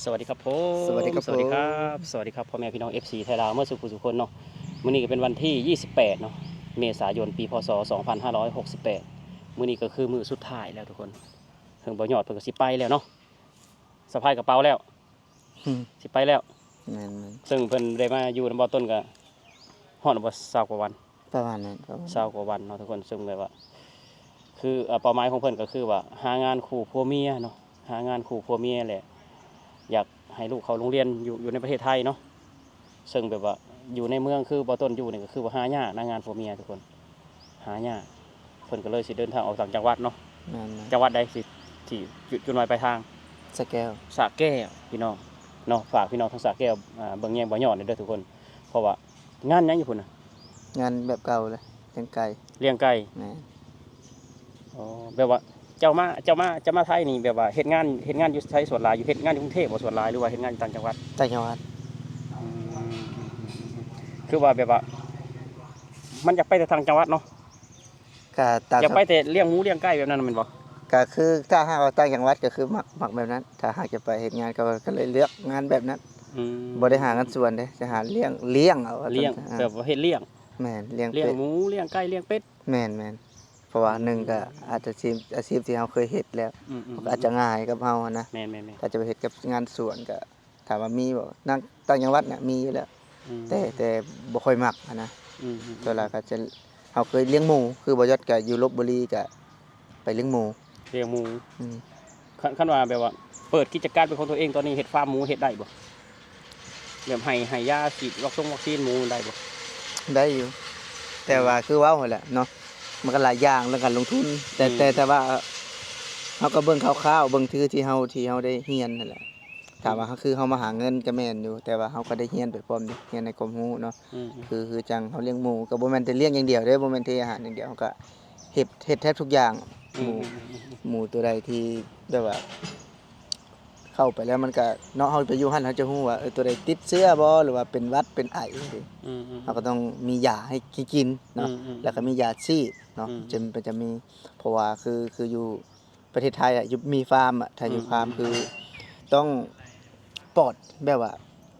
สวัสดีครับผสวัสดีมครับผสวัสดีครัมบสวัสดีครับพ่อแม่พี่น้อง FC ไทยลาวเมื่อสุขสุขคนเนาะมื้อนี้ก็เป็นวันที่28เนาะเมษายนปีพศ2568มื้อนี้ก็คือมื้อสุดท้ายแล้วทุกคนเพิ่งบ่ยอดเพิ่นก็สิไปแล้วเนาะสะพายกระเป๋าแล้วสิไปแล้วแม่นซึ่งเพิ่นได้มาอยู่นำบ่ต้นก็ฮอดบ่20กว่าวันๆประมาณนั้นประมาณนั้น20กว่าวันเนาะทุกคนซึ่งแบบว่าคือเป้าหมายของเพิ่นก็คือว่าหางานคู่ผัวเมียเนาะหางานคู่ผัวเมียแหละอยากให้ลูกเขาโรงเรียนอยู่ในประเทศไทยเนาะ ซึ่งแบบว่าอยู่ในเมืองคือบ่ต้นอยู่นี่ก็คือว่าหายากนะงานผัวเมียทุกคนหายากเพิ่นก็เลยสิเดินทางออกต่างจังหวัดเนาะแม่นจังหวัดใดสิที่จุดหมายปลายทางๆสะแก้วสระแก้วพี่น้องเนาะฝากพี่น้องทั้งสระแก้วเบิ่งแยงบ่ยอดเด้อทุกคนเพราะว่างานหยังอยู่พุ่นน่ะงานแบบเก่าเลยเลี้ยงไก่เลี้ยงไก่แม่นอ๋อแบบว่าเจ้ามาไทยนี่แบบว่าเฮ็ดงานอยู่ไทยส่วนหลายอยู่เฮ็ดงานอยู่กรุงเทพบ่ส่วนหลายหรือว่าเฮ็ดงานอยู่ต่างจังหวัดต่างจังหวัดอืมคือว่าแบบว่ามันอยากไปแต่ทางจังหวัดเนาะ ก็ตามอยากไปแต่เลี้ยงหมูเลี้ยงไก่แบบนั้นน่ะแม่นบ่ก็คือถ้าหากว่าต่างจังหวัดก็คือมักแบบนั้นถ้าหากจะไปเฮ็ดงานก็เลยเลือกงานแบบนั้นอืบ่ได้หางานส่วนเด้จะหาเลี้ยงเอาว่าซั่นเลี้ยงอาแบบว่าเฮ็ดเลี้ยงแม่นเลี้ยงเลี้ยงเป็ดหมูเลี้ยงไก่เลี้ยงเป็ดแม่นๆเพราะว่าหนึ่งก็อาจจะอาชีพที่เราเคยเฮ็ดแล้วอืมมันก็อาจจะง่ายกับเราอะนะแม่นถ้าจะไปเฮ็ดกับงานสวนก็ถามว่ามีบ่ต่างจังหวัดน่ะมีอยู่แล้วๆอืมแต่บ่ค่อยมักอะนะ อืมตัวหลักก็จะเขาเคยเลี้ยงหมูคือบ่ยอดก็อยู่ลพบุรีก็ไปเลี้ยงหมูเลี้ยงหมูอืมคันว่าแบบว่าเปิดกิจการเป็นของตัวเองตอนนี้เฮ็ดฟาร์มหมูเฮ็ดได้บ่แบบให้ยาฉีดวัคซีนหมูได้บ่ได้อยู่แต่ว่าคือเว้าหั่นแหละเนาะมันก็หลายอย่างเรื่องการลงทุนแต่ว่าเราก็เบิ่งคร่าวๆเบิ่งคือที่เฮาได้เรียนนั่นแหละถามว่าคือเฮามาหาเงินก็แม่นอยู่แต่ว่าเฮาก็ได้เรียนไปพร้อมเดะเรียนในความรู้เนาะอืมคือจังเฮาเลี้ยงหมูก็บ่แม่นแต่เลี้ยงอย่างเดียวเด้บ่แม่นแต่อาหารอย่างเดียวเฮาก็เฮ็ดแทบทุกอย่างอืหมูมหมูตัวใดที่แบบว่า เข้าไปแล้วมันก็เนาะเฮาไปอยู่หั่นเฮาจะฮู้ว่าตัวใดติดเชื้อบ่หรือว่าเป็นหวัดเป็นไอจังซี่อืมเราก็ต้องมียาให้กินเนาะแล้วก็มียาฉีดเนาะจะมีเพราะว่าคืออยู่ประเทศไทยอะอยู่มีฟาร์มอะถ้าอยู่ฟาร์มคือต้องปลอดแบบว่า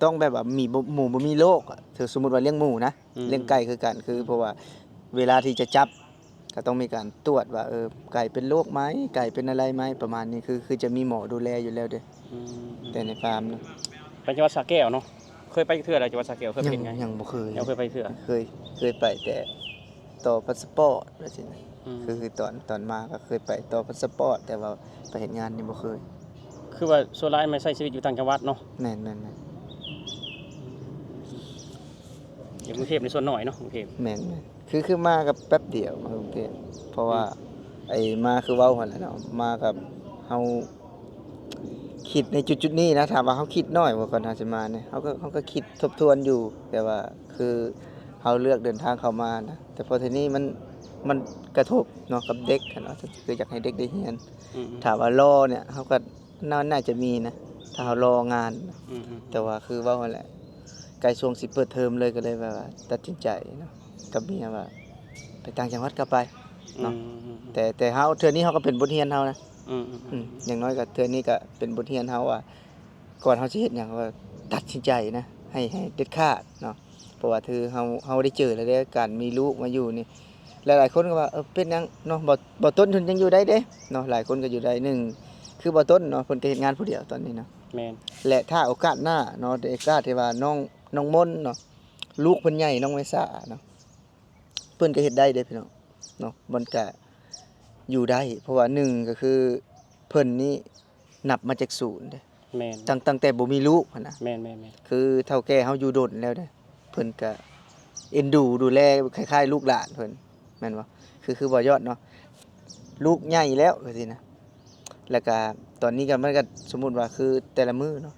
ต้องแบบว่ามีหมูบ่มีโรคอะถือสมมุติว่าเลี้ยงหมูนะเลี้ยงไก่คือกันคือเพราะว่าเวลาที่จะจับก็ต้องมีการตรวจว่าไก่เป็นโรคไหมไก่เป็นอะไรไหมประมาณนี้คือจะมีหมอดูแลอยู่แล้วเด้อ อืแต่ในมฟาร์มนะไปจังหวัดสระแก้วเนาะเคยไปเทื่อแล้วจังหวัดสระแก้วเคยไปยังเฮ็ดงานยังบ่เคยยังเคยไปเทื่อเคยไปแต่ต่อพาสปอร์ตว่าซี่นะอืมคือตอนมาก็เคยไปต่อพาสปอร์ตแต่ว่าไปเฮ็ดงานนี่บ่เคยคือว่าส่วนหลายมันใช้ชีวิตอยู่ต่างจังหวัดเนาะแม่นๆอยู่กรุงเทพในส่วนน้อยเนาะกรุงเทพๆแม่นคือมากับแป๊บเดียวมากรุงเทพเพราะว่ามาคือเว้าหั่นแหละเนาะมากับเฮาคิดในจุดๆนี้นะถามว่าเฮาคิดน้อยบ่ก่อนเฮาสิมาเนี่ยเฮาก็คิดทบทวนอยู่แต่ว่าคือเฮาเลือกเดินทางเข้ามานะแต่พอทีนี้มันกระทบเนาะกับเด็กอะเนาะคืออยากให้เด็กได้เรียน อืมถามว่ารอเนี่ยเขาก็น่าจะมีนะถ้าเขารองานนะอืมแต่ว่าคือว่าหั่นแหละใกล้ช่วงสิเปิดเทอมเลยก็เลยแบบว่าตัดสินใจเนาะกับเมียว่าไปต่างจังหวัดก็ไปอืเนาะมแต่เฮาเทื่อนี้เฮาก็เป็นบทเรียนเฮานะอืมอืมอืมอย่างน้อยก็เทื่อนี้ก็เป็นบทเรียนเฮาว่าก่อนเฮาสิเฮ็ดหยังก็ตัดสินใจนะให้เด็ดขาดเนาะเพราะว่าคือเฮาได้เจอแล้วเด้การมีลูกมาอยู่นี่หลายๆคนก็ว่าเป็นหยังเนาะบ่ต้นเพิ่นยังอยู่ได้เด้เนาะหลายคนก็อยู่ได้หนึ่ง คือบ่ต้นเนาะเพิ่นก็เฮ็ดงานผู้เดียวตอนนี้เนาะแม่นและถ้าโอกาสหน้าเนาะได้โอกาสที่ว่าน้องมนต์เนาะลูกเพิ่นใหญ่น้องไมซ่าเนาะเพิ่นก็เฮ็ดได้เด้พี่น้องเนาะมันก็อยู่ได้เพราะว่าหนึ่งก็คือเพิ่นนี่นับมาจากศูนย์เด้แม่นตั้งแต่บ่มีลูกหั้นน่ะแม่นคือเฒ่าแก่เฮาอยู่ดนแล้วเด้เพิ่นก็เอ็นดูแลคล้ายๆลูกหลานเพิ่นแม่นบ่คือบ่ยอดเนาะลูกใหญ่แล้วว่าซี่นะ แล้วก็ตอนนี้ก็มันก็สมมุติว่าคือแต่ละมื้อเนาะ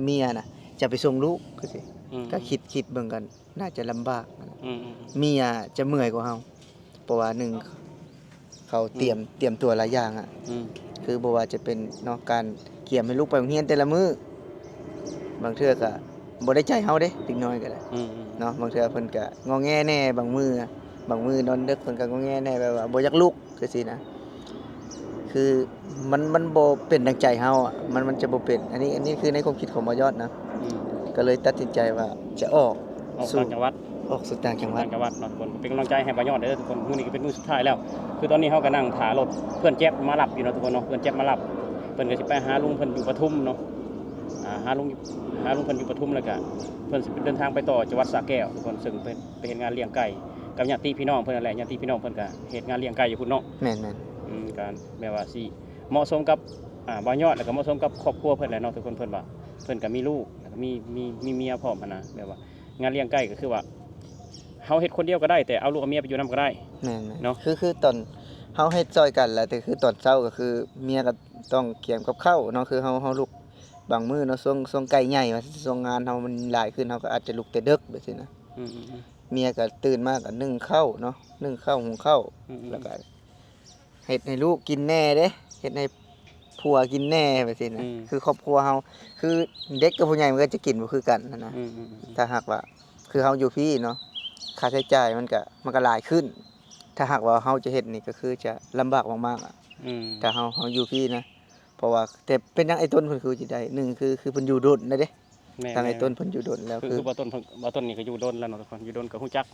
เมียน่ะจะไปส่งลูกก็สิอืมก็คิดเบิ่งกันน่าจะลำบากนั่นแหละอืมเมียจะเมื่อยกว่าเฮาเพราะว่าหนึ่งเขาเตรียมตัวหลายอย่างอะอืมคือบ่ว่าจะเป็นเนาะการเกี่ยมให้ลูกไปโรงเรียนแต่ละมื้อ บางเทื่อก็บ่ได้ใจเฮาเด้เด็กน้อยก็ได้อืมเนาะบางเทื่อเพิ่นก็งอแงแหน่บางมื้อนอนดึกเพิ่นก็งอแงแหน่แบบว่าบ่อยากลุกจังซี่นะ คือมันบ่เป็นดังใจเฮาอ่ะมันจะบ่เป็นอันนี้คือในความคิดของบ่ยอดนะ อืม ก็เลยตัดสินใจว่าจะออก ออก สู่ ต่างจังหวัด ออกสู่ต่างจังหวัด ต่างจังหวัดเนาะทุกคนเป็นกำลังใจให้บ่ยอดเด้อทุกคนมื้อนี้ก็เป็นมื้อสุดท้ายแล้ว คือตอนนี้เฮาก็นั่งท่ารถเพื่อนแจ๊บมารับอยู่เนาะทุกคนเนาะเพื่อนแจ๊บมารับเพิ่นก็สิไปหาลุงเพิ่นอยู่ปทุมเนาะหาลุงเพิ่นอยู่ปทุมแล้วก็เพิ่นสิเดินทางไปต่อจังหวัดสระแก้วทุกคนซึ่งเป็นไปเฮ็ดงานเลี้ยงไก่กับญาติพี่น้องเพิ่นนั่นแหละญาติพี่น้องเพิ่นก็เฮ็ดงานเลี้ยงไก่อยู่พุ่นเนาะ แม่น การแบบว่าสิเหมาะสมกับบ่ยอดแล้วก็เหมาะสมกับครอบครัวเพิ่นแหละเนาะทุกคนเพิ่นว่าเพิ่นก็มีลูกแล้วก็มีเมียพร้อมหั้นนะแบบว่างานเลี้ยงไก่ก็คือว่าเฮาเฮ็ดคนเดียวก็ได้แต่เอาลูกเอาเมียไปอยู่นํก็ได้ ๆแม่น เนาะ คือตอนเฮาเฮ็ดซอยกันแหละแต่คือตอนเช้าก็คือเมียก็ต้องเกี่ยมกับข้าวเนาะคือเฮาลุกบางมื้อเนาะช่วงไก่ใหญ่ว่าช่วงงานเฮามันหลายขึ้นเฮาก็อาจจะลุกแต่ดึกแบบนี้นะ อืม เมียก็ตื่นมาก็นึ่งข้าวเนาะนึ่งข้าวหุงข้าว ๆๆ แล้วก็เฮ็ดให้ลูกกินแน่เด้เฮ็ดให้ผัวกินแน่แบบนี้นะคือครอบครัวเฮาคือเด็กกับผู้ใหญ่มันก็จะกินบ่คือกันนะ อืม ถ้าหากว่าคือเฮาอยู่พี่เนาะค่าใช้จ่ายมันก็หลายขึ้น ถ้าหากว่าเฮาจะเฮ็ดนี่ก็คือจะลำบากมากๆอ่ะ อืม ถ้าเฮาอยู่พี่นะเพราะว่าแต่เป็นจังไอ้ต้นเพิ่นคือสิได้หนึ่งคือเพิ่นอยู่ดนนะเด้ แม่ ทางไอ้ต้นเพิ่นอยู่ดนแล้ว คือบ่ต้นเพิ่นบ่ต้นนี่ก็อยู่ดนแล้วเนาะทุกคนอยู่ดนก็ฮู้จัก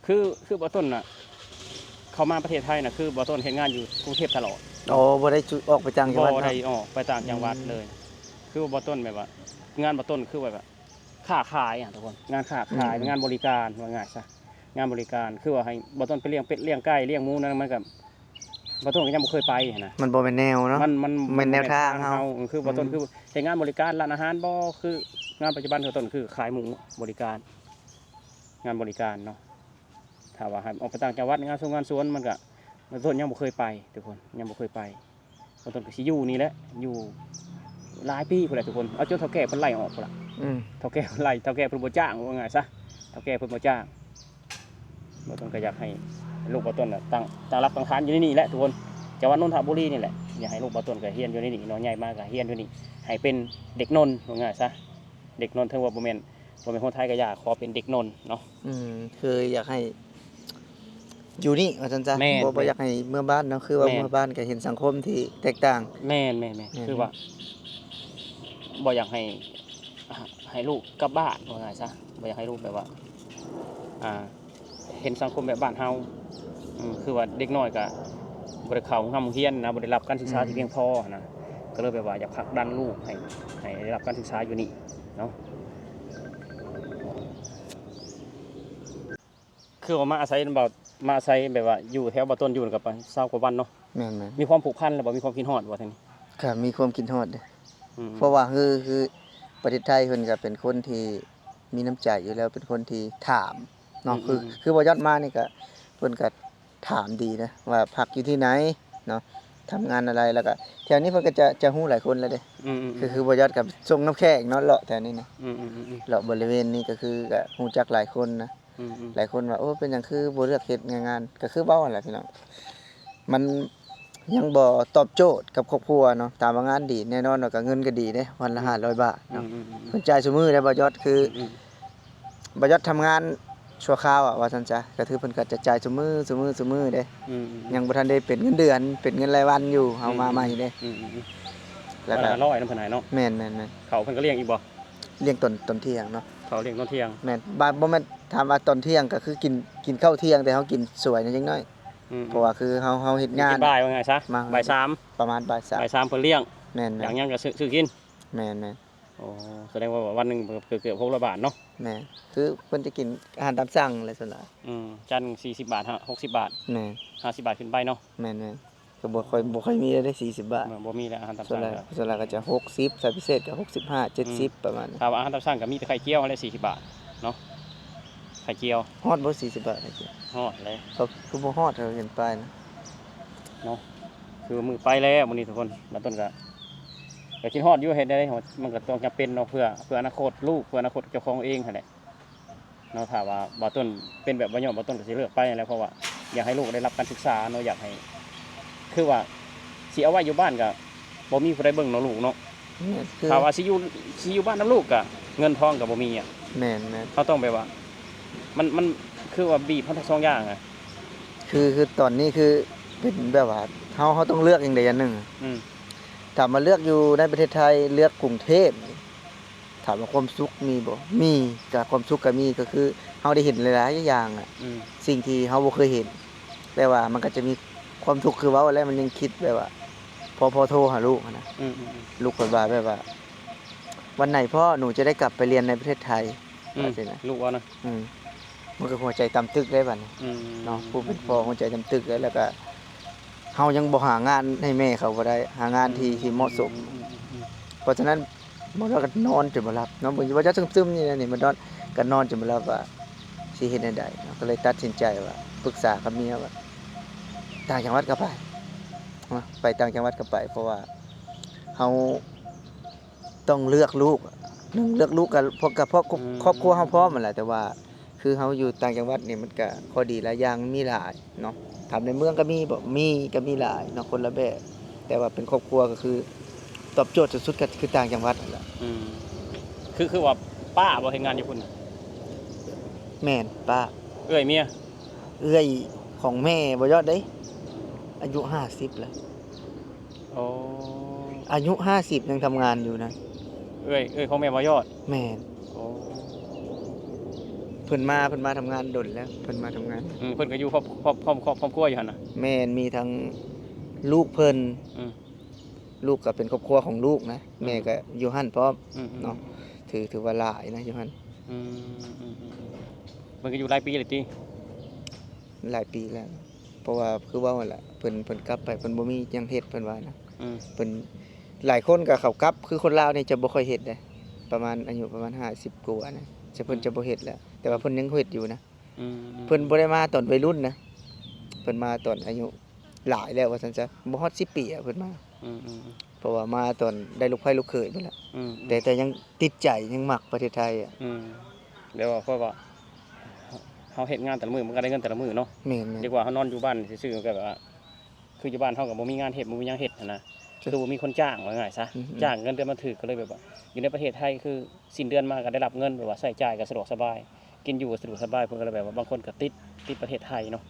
คือบ่ต้นน่ะเข้ามาประเทศไทยน่ะคือบ่ต้นเฮ็ดงานอยู่กรุงเทพตลอด อ๋อบ่ได้ออกไปจังจังหวัด บ่ เนาะ ได้ออกไปต่างจังหวัดเลย คือบ่ต้นแบบว่างานบ่ต้นคือแบบว่าค้าขายอ่ะทุกคนงานค้าขายงานบริการว่าง่ายซะงานบริการคือว่าให้บ่ต้นไปเลี้ยงเป็ดเลี้ยงไก่เลี้ยงหมูนั่นมันก็บ่ต้นก็ยังบ่เคยไปหั้นนะ มันบ่แม่นแนวเนาะ มันแนวทางเฮา คือบ่ต้นคือเฮ็ดงานบริการร้านอาหารบ่คืองานปัจจุบันของต้นคือขายหมูบริการ งานบริการเนาะถ้าว่าให้ออกไปต่างจังหวัดงานสวนมันก็บ่ต้นยังบ่เคยไปทุกคนยังบ่เคยไปบ่ต้นก็สิอยู่นี่แหละอยู่หลายปีพุ่นแหละทุกคนเอาจนเฒ่าแก่เพิ่นไล่ออกพุ่นล่ะ เฒ่าแก่เพิ่นไล่เฒ่าแก่เพิ่นบ่จ้างว่าง่ายซะเฒ่าแก่เพิ่นบ่จ้างบ่ต้นก็อยากให้ลูกบ่ต้นน่ะตั้งรักตั้งฐานอยู่ในนี่แหละทุกคนจังหวัดนนทบุรีนี่แหละอยากให้ลูกบ่ต้นก็เรียนอยู่ในนี่เนาะใหญ่มากก็เรียนอยู่นี่ให้เป็นเด็กนนท์ว่าง่ายซะเด็กนนท์ถึงว่าบ่แม่นคนไทยก็อยากขอเป็นเด็กนนท์เนาะ คืออยากให้อยู่นี่ว่าซั่นซะ แม่น บ่อยากให้เมื่อบ้านเนาะคือว่า แม่น เมื่อบ้านก็เห็นสังคมที่แตกต่าง แม่นคือว่าบ่อยากให้ลูกกลับบ้านว่าง่ายซะบ่อยากให้ลูกแบบว่าเห็นสังคมแบบบ้านเฮาคือว่าเด็กน้อยก็บ่ได้เข้าโรงเรียนนะบ่ได้รับการศึกษาที่เพียงพอนะก็เลยแบบว่าอยากผลักดันลูกให้ได้รับการศึกษาอยู่นี่เนาะคือว่ามาอาศัยแบบว่าอยู่แถวบ่ต้นอยู่กับ20กว่าวันเนาะ แม่น มีความผูกพันแล้วบ่มีความคิดฮอดบ่ท่านนี่ ๆค่ะมีความคิดฮอดเด้เพราะว่าคือประเทศไทยเพิ่นก็เป็นคนที่มีน้ำใจอยู่แล้วเป็นคนที่ถามเนาะคือบ่ยอดมานี่ก็เพิ่นก็ถามดีนะว่าพักอยู่ที่ไหนเนาะทำงานอะไรแล้วก็แถวนี้เพิ่นก็จะฮู้หลายคนแล้วเด้คือบ่ยอดกับส่งน้ำแขกเนาะเลาะแถวนี้นะเลาะบริเวณนี้ก็คือก็ฮู้จักหลายคนนะหลายคนว่าโอ้เป็นหยังคือบ่เลือกเฮ็ดงานก็คือเว้านั่นแหละพี่น้องมันยังบ่ตอบโจทย์กับครอบครัวเนาะถามว่างานดีแน่นอนว่าก็เงินก็ดีเด้วันละ500 บาทเนาะเพิ่นจ่ายซุมื้อได้บ่ยอดคือบ่ยอดทำงานชั่วคราวอ่ะว่าซั่นจ้ะก็คือเพิ่นก็จะจ่ายซุมื้อเด้ยังบ่ทันได้เป็นเงินเดือนเป็นเงินรายวันอยู่เฮามาใหม่เด้ แล้วก็100นำเพิ่นให้เนาะ แม่น เขาเพิ่นก็เลี้ยงอีกบ่ ๆเลี้ยงตอนเที่ยงเนาะ เขาเลี้ยงตอนเที่ยง แม่นบ่แม่นถามว่าตอนเที่ยงก็คือกินข้าวเที่ยงแต่เฮากินสวยนิดจังน้อยเพราะว่าคือเฮาเฮ็ดงาน กินบ่ายว่าไงซะบ่าย3ประมาณบ่าย บ่าย3เพิ่นเลี้ยง 3แม่น อย่างยังก็ซื้อกิน ๆแม่น โอ้แสดงว่าวันหนึงเกือบ600บาทเนาะ ๆแม่นคือเพิ่นจะกินอาหารตามสั่งเลยส่วนหลาย จันทร์40บาทฮะ60บาท แม่น 50บาทขึ้นไปเนาะ แม่นๆก็บ่ค่อยมีได้40 บาท บ่มีแล้วอาหารตาม ส่วน สั่ง หลาย แล้ว ส่วนหลายก็จะ60สายพิเศษก็65 70ประมาณนั้น ถ้าว่าอาหารตามสั่งก็มีแต่ไข่เจียวอะไร40บาทเนาะไข่เจียว ฮอดบ่40 บาทนะจิ ฮอดเลย เขาคือบ่ฮอดเท่าเห็นป้ายนะ เนาะคือมือไปแล้วมื้อนี้ทุกคนแล้วต้นก็กินฮอดอยู่เฮ็ดได้มันก็ต้องจำเป็นเนาะเพื่ออนาคตลูกเพื่ออนาคตเจ้าของเองหั่นแหละเนาะถ้าว่าบ่ต้นเป็นแบบบ่ยอมบ่ต้นก็สิเลิกไปนั่นแหละเพราะว่าอยากให้ลูกได้รับการศึกษาเนาะอยากให้คือว่าสิเอาไว้อยู่บ้านก็บ่มีผู้ใดเบิ่งเนาะลูกเนาะ แม่นคือ ถ้าว่าสิอยู่บ้านนํลูกก็เงินทองก็บ่มีอ่ะ แม่น เขาต้องแบบว่ามันคือว่าบีบทั้งสองอย่างอ่ะ คือตอนนี้คือเป็นแบบว่า เฮาต้องเลือกอย่างใดอย่างหนึ่ง อืม ถ้ามาเลือกอยู่ในประเทศไทยเลือกกรุงเทพถามว่าความสุขมีบ่มีก็ความสุขก็มีก็คือเฮาได้เห็นหลายๆอย่างอะ อืม สิ่งที่เฮาบ่เคยเห็นแต่ว่ามันก็จะมีความทุกข์คือเว้าแล้วมันยังคิดแบบว่าพอโทรหาลูกอะนะ อืม ลูกเพิ่นว่าแบบว่า วันไหนพ่อหนูจะได้กลับไปเรียนในประเทศไทย อืม ว่าซี่นะ ลูกว่านะ มันก็หัวใจต่ำตึกได้บัดนี้ อืม เนาะผู้เป็นพ่อหัวใจต่ำตึกแล้วก็เฮายังบ่หางานให้แม่เขาบ่ได้หางานที่เหมาะสม เพราะฉะนั้นบ่นอนก็นอนจนบ่หลับเนาะบ่ว่าจะซึมๆนี่นะนี่มันนอนก็นอนจนบ่หลับว่าสิเฮ็ดจั่งใดเนาะก็เลยตัดสินใจว่าปรึกษากับเมียว่าต่างจังหวัดก็ไปเนาะไปต่างจังหวัดก็ไป เพราะว่าเฮาต้องเลือกลูกหนึ่งเลือกลูกก็เพราะครอบครัวเฮาพร้อมนั่นแหละแต่ว่าคือเฮาอยู่ต่างจังหวัดนี่มันก็ข้อดีหลายอย่างมีหลายเนาะทำในเมืองก็มีบ่มีก็มีหลายเนาะคนละแบบแต่ว่าเป็นครอบครัวก็คือตอบโจทย์สุดๆก็คือต่างจังหวัดนั่นแหละ อืมคือว่าป้าบ่เฮ็ดงานอยู่พุ่นน่ะ แม่นป้า เอ้ยเมีย เอื้อยของแม่บ่ยอดเด้อายุ50แล้ว โอ้ อายุ50ยังทำงานอยู่นะ เอ้ยของแม่บ่ยอด แม่น โอ้ เพิ่นมาทำงานดนแล้วเพิ่นมาทำงาน เพิ่นก็อยู่ครอบครัวอยู่หั่นน่ะ แม่นมีทั้งลูกเพิ่น อืม ลูกก็เป็นครอบครัวของลูกนะแม่ก็อยู่หั่นพร้อม อืม เนาะถือว่าหลายนะอยู่หั่น อืมมันก็อยู่หลายปีเลยติ หลายปีแล้ว เพราะว่าคือว่าหั่นล่ะเพิ่นกลับไปเพิ่นบ่มีหยังเฮ็ดเพิ่นว่านะ อืม เพิ่นหลายคนก็เขากลับคือคนลาวนี่จะบ่ค่อยเฮ็ดเด้ประมาณอายุประมาณ50กว่านะจะเพิ่นจะบ่เฮ็ดแล้วแต่ว่าเพิ่นยังเฮ็ดอยู่นะ อืม เพิ่นบ่ได้มาตอนวัยรุ่นนะเพิ่นมาตอนอายุหลายแล้วว่าซั่นซะบ่ฮอด10ปีอะเพิ่นมา อืม เพราะว่ามาตอนได้ลูกไผลูกเขยพุ่นล่ะ อืม แต่ยังติดใจยังมักประเทศไทยอ่ะ เดี๋ยวว่าเพราะว่าเฮาเฮ็ดงานแต่ละมื้อมันก็ได้เงินแต่ละมื้อเนาะ แม่น ดีกว่าเฮานอนอยู่บ้านซื่อๆก็แบบว่าคืออยู่บ้านเฮาก็บ่มีงานเฮ็ดบ่มีหยังเฮ็ดหันนะคือบ่มีคนจ้างว่าง่ายซะจ้างเงินเดือนมาถึกก็เลยแบบว่าอยู่ในประเทศไทยคือสิ้นเดือนมาก็ได้รับเงินแบบว่าใช้จ่ายก็สะดวกสบาย กินอยู่ก็สะดวกสบายเพิ่นก็เลยแบบว่าบางคนก็ติดประเทศไทยเนาะ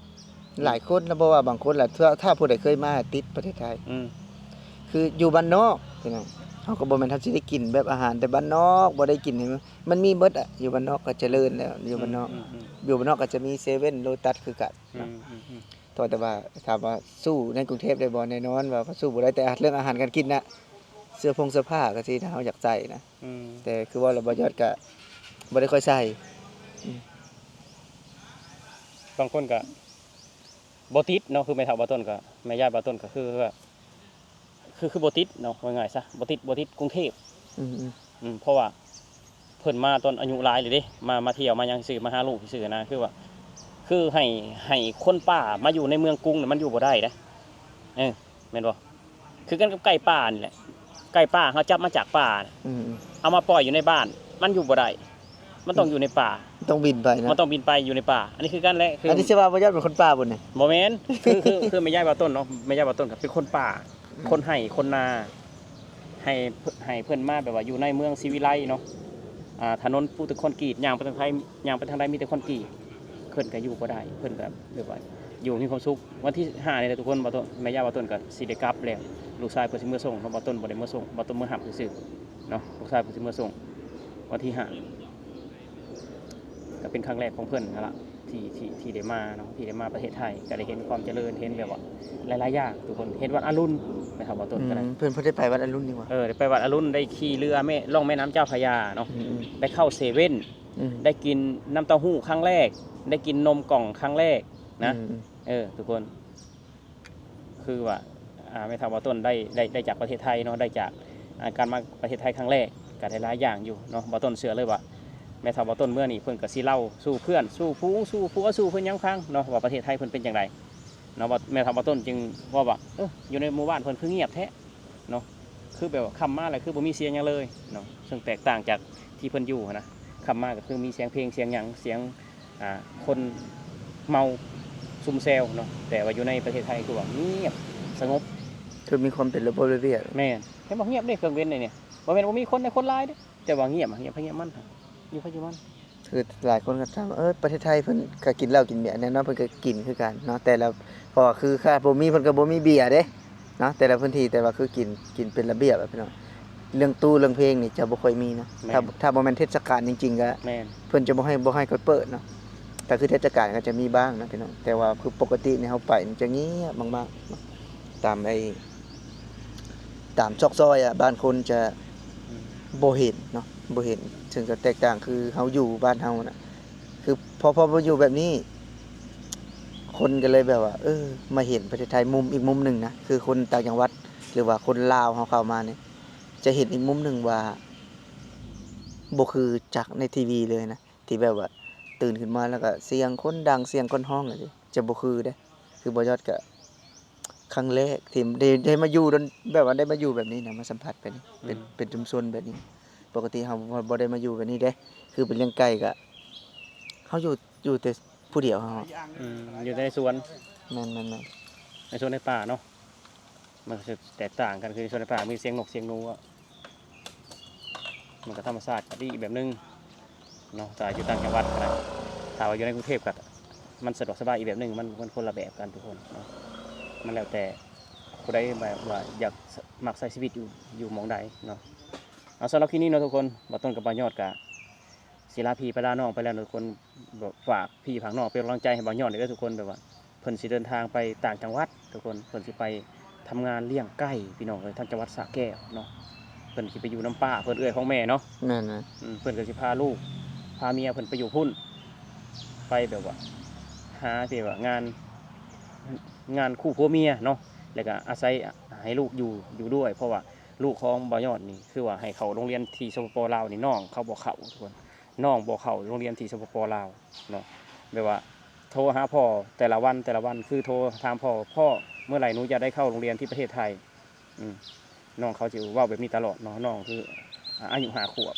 หลายคนนะบ่ว่าบางคนล่ะถ้าผู้ใดเคยมาติดประเทศไทย อืม คืออยู่บ้านนอกพี่น้องเฮาก็บ่แม่นทันสิได้กินแบบอาหารแต่บ้านนอกบ่ได้กินนี่มันมีเบิดอ่ะอยู่บ้านนอกก็เจริญแล้วอยู่บ้านนอกอยู่บ้านนอกก็จะมีเซเว่นโลตัสคือกันเนาะ แต่ว่าถามว่าสู้ในกรุงเทพได้บ่แน่นอนว่าสู้บ่ได้แต่เรื่องอาหารการกินน่ะเสื้อผ้าก็สิถ้าเฮาอยากใส่นะแต่คือว่าเราบ่ยอดก็บ่ได้ค่อยใส่ บางคนก็บ่ติดเนาะคือแม่เฒ่าบ่ต้นก็แม่ย่าบ่ต้นก็คือว่าคือบ่ติดเนาะว่าง่ายซะบ่ติดกรุงเทพ อืม เพราะว่าเพิ่นมาตอนอายุหลายเลยเด้มาเที่ยวมาหยังซื่อมาหาลูกซื่อนะคือว่าคือให้คนป่ามาอยู่ในเมืองกรุงน่ะมันอยู่บ่ได้เด้แม่นบ่คือกันกับไก่ป่านี่แหละไก่ป่าเฮาจับมาจากป่า อืม เอามาปล่อยอยู่ในบ้านมันอยู่บ่ได้มันต้องอยู่ในป่า ต้องบินไปนะ มันต้องบินไปอยู่ในป่า อันนี้คือกันแหละคือ อันนี้สิว่าบ่ยอดเป็นคนป่าบ่นี่ บ่แม่นคือแม่ย่าบ่ต้นเนาะแม่ย่าบ่ต้นก็เป็นคนป่า คนให้คนนาให้เพิ่นมาแบบว่าอยู่ในเมืองศิวิไลเนาะถนนปูแต่คอนกรีตย่างไปทางไทยย่างไปทางใดมีแต่คอนกรีตเพิ่นก็อยู่บ่ได้เพิ่นก็แบบว่าอยู่มีความสุขวันที่5นี่แหละทุกคนบ่ต้นแม่ย่าบ่ต้นก็สิได้กลับแล้วลูกชายเพิ่นสิมื้อส่งเนาะบ่ต้นบ่ได้มื้อส่งบ่ต้นมื้อหับซื่อๆเนาะลูกชายเพิ่นสิมื้อส่งวันที่5ก็เป็นครั้งแรกของเพิ่นนั่นล่ะที่ได้มาเนาะที่ได้มาประเทศไทยก็ได้เห็นความเจริญเห็นแบบว่าหลายๆอย่างทุกคนเห็นวัดอรุณแม่เฒ่าบ่ต้นก็ได้ เพิ่นได้ไปวัดอรุณนี่หว่า ได้ไปวัดอรุณได้ขี่เรือล่องแม่น้ำเจ้าพระยาเนาะได้เข้าเซเว่นได้กินน้ำเต้าหู้ครั้งแรก ได้กินนมกล่องครั้งแรกนะทุกคนคือว่าแม่เฒ่าบ่ต้นได้จากประเทศไทยเนาะได้จากการมาประเทศไทยครั้งแรกก็ได้หลายอย่างอยู่เนาะบ่ต้นเชื่อเลยว่าแม่เฒ่าบ่ต้นเมื่อนี้เพิ่นก็สิเล่าสู่เพื่อนสู่ผู้สู่ผัวสู่เพิ่นยังฟังเนาะว่าประเทศไทยเพิ่นเป็นจังไดเนาะว่าแม่เฒ่าบ่ต้นจึงว่าอยู่ในหมู่บ้านเพิ่นคือเงียบแท้เนาะคือแบบว่าคำมาแล้วคือบ่มีเสียงหยังเลยเนาะซึ่งแตกต่างจากที่เพิ่นอยู่นะคำมาก็คือมีเสียงเพลงเสียงหยังเสียงคนเมาซุ่มแซวเนาะแต่ว่าอยู่ในประเทศไทยคือว่าเงียบสงบ คือมีความเป็นระบบระเบียบ แม่นเห็นบ่เงียบเด้เครื่องเว้นเนี่ยบ่แม่นบ่มีคนในคนหลายเด้แต่ว่าเงียบเงียบมันอยู่ปัจจุบัน คือหลายคนก็ถามว่าประเทศไทยเพิ่นก็กินเหล้ากินเบียร์แน่นอนเพิ่นก็กินคือกันเนาะแต่ละพอคือค่าบ่มีเพิ่นก็บ่มีเบียร์เด้ เนาะแต่ละพื้นที่แต่ว่าคือกินเป็นระเบียบอะพี่น้องเรื่องตู้เรื่องเพลงนี่จะบ่ค่อยมีนะถ้าบ่แม่นเทศกาลจริงๆก็ แม่น เพิ่นจะบ่ให้เขาเปิดเนาะแต่คือเทศกาลก็จะมีบ้างนะพี่น้องแต่ว่าคือปกติเนี่ยเฮาไปมันจะเงียบมากๆเนาะตามตามซอกซอยอ่ะบ้านคนจะบ่เห็นเนาะบ่เห็นซึ่งก็แตกต่างคือเฮาอยู่บ้านเฮาน่ะคือพอมาอยู่แบบนี้ คนก็เลยแบบว่า มาเห็นประเทศไทยมุมอีกมุมหนึ่งนะคือคนต่างจังหวัด หรือว่าคนลาวเขาเข้ามาเนี่ยจะเห็นอีกมุมหนึ่งว่าบ่คือจากในทีวีเลยนะที่แบบว่าตื่นขึ้นมาแล้วก็เสียงคนดังเสียงคนฮ้องอะจะบ่คือเด้คือบ่ยอดก็ครั้งแรกที่ได้มาอยู่แบบว่าได้มาอยู่แบบนี้นะมาสัมผัสแบบนี้เป็นชุมชนแบบนี้ ปกติเฮาบ่ได้มาอยู่แบบนี้เด้คือเป็นเรื่องไกลก็เฮาอยู่แต่ผู้เดียวเฮา อยู่ในสวน แม่นในสวนในป่าเนาะมันก็จะแตกต่างกันคือในสวนในป่ามีเสียงนกเสียงหนูอะมันก็ธรรมชาติก็ดีอีกแบบนึงเนาะแต่อยู่ต่างจังหวัดก็ได้ถ้าว่าอยู่ในกรุงเทพก็มันสะดวกสบายอีกแบบนึงมันคนละแบบกันทุกคนเนาะมันแล้วแต่ผู้ใดแบบว่าอยากมักใช้ชีวิตอยู่หม้องใดเนาะเอาสำหรับที่นี้เนาะทุกคนบ่ต้นกับบ่ยอดกะศิลาพี่ไปลาน้องไปแล้วเนาะทุกคนแบบฝากพี่ฝากน้องเป็นกำลังใจให้บ่ยอดเด้อทุกคนแบบว่าเพิ่นสิเดินทางไปต่างจังหวัดทุกคนเพิ่นสิไปทำงานเลี้ยงไก่พี่น้องเลยทางจังหวัดสระแก้วเนาะเพิ่นสิไปอยู่น้ำป้าเพิ่นเอื้อยของแม่เนาะ แม่น เพิ่นก็สิพาลูกพาเมียเพิ่นไปอยู่พุ่นไปแบบว่าหาที่ว่งานคู่ผัวเมียเนาะแล้วก็อาศัยให้ลูกอยู่ด้วยเพราะว่าลูกของบ่ยอดนี่คือว่าให้เขาโรงเรียนที่สปปลาวนี่น้องเขาบ่เข้าทุกคนน้องบ่เข้าโรงเรียนที่สปปลาวเนาะแบบว่าโทรหาพ่อแต่ละวันคือโทรถามพ่อเมื่อไหร่หนูจะได้เข้าโรงเรียนที่ประเทศไทยน้องเขาสิเว้าแบบนี้ตลอดเนาะน้องคืออายุ5 ขวบ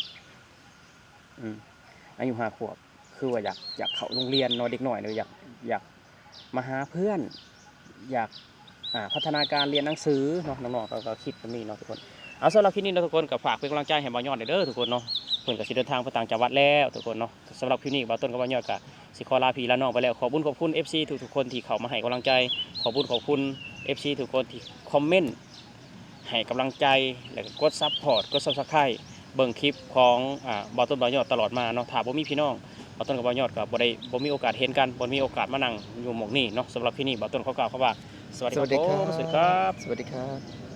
อายุ5 ขวบคือว่าอยากเข้าโรงเรียนเนาะเด็กหน่อยเลยอยากมาหาเพื่อนอยากพัฒนาการเรียนหนังสือเนาะน้องๆก็คิดแบบนี้เนาะทุกคนเอาสำหรับคลิปนี้เนาะทุกคนก็ฝากเป็นกำลังใจให้บ่าวยอดเด้อทุกคนเนาะเพิ่นก็สิเดินทางไปต่างจังหวัดแล้วทุกคนเนาะสำหรับคลิปนี้บ่าวต้นกับบ่าวยอดก็สิขอลาพี่ลาน้องไปแล้วขอบคุณ FC ทุกๆคนที่เข้ามาให้กำลังใจขอบคุณ FC ทุกคนที่คอมเมนต์ให้กำลังใจแล้วก็กดซัพพอร์ตกด Subscribe เบิ่งคลิปของบ่าวต้นบ่าวยอดตลอดมาเนาะถ้าบ่มีพี่น้องบ่าวต้นกับบ่าวยอดก็บ่มีโอกาสเห็นกันบ่มีโอกาสมานั่งอยู่หม้องนี้เนาะสำหรับที่นี่บ่าวต้นขอกล่าวคำว่าสวัสดีครับ สวัสดีครับ